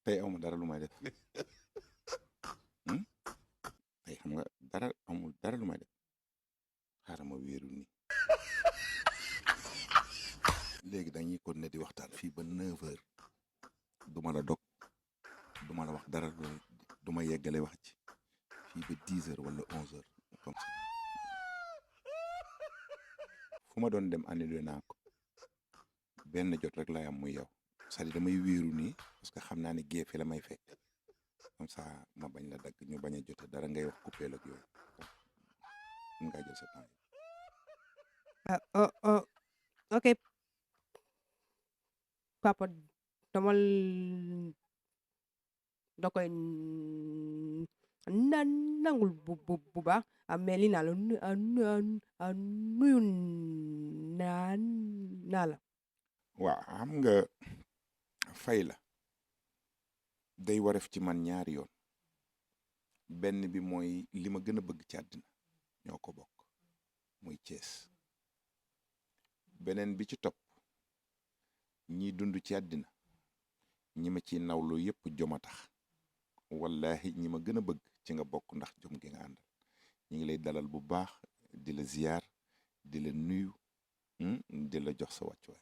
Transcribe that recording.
tey awma dara lu may def tey xam nga dara amul dara lu may def xaaral ma wéeru nii léegi dañuy ko ne di waxtaan fii ba 9h du ma la dog du ma la wax dara du ma yeggale wax ci fii ba 10h wala 11h comme ça fu ma doon dem annulé naa ko benn jot rek lay am muy yow c'est-à-dire damay wéeru nii parce que xam naa ne gée fi la may fekk comme ça ma bañ la dagg ñu bañ a jote dara ngay wax coupé ak yooyu mun ngaa jël sa temps ok papa dama da koy nangul bu baax mais li naa la nuyu naa la waaw xam nga fay la day wareef ci man ñaari yoon benn bi mooy li ma gën a bëgg ci àddina ñoo ko bokk muy Thiès beneen bi ci topp ñi dund ci àddina ñi ma ci nawlu yépp joma tax wallahi ñi ma gën a bëgg ci nga bokk ndax jom gi nga àndal ñi ngi lay dalal bu baax di la ziyaar di la nuyu di la jox sa wàccuwaay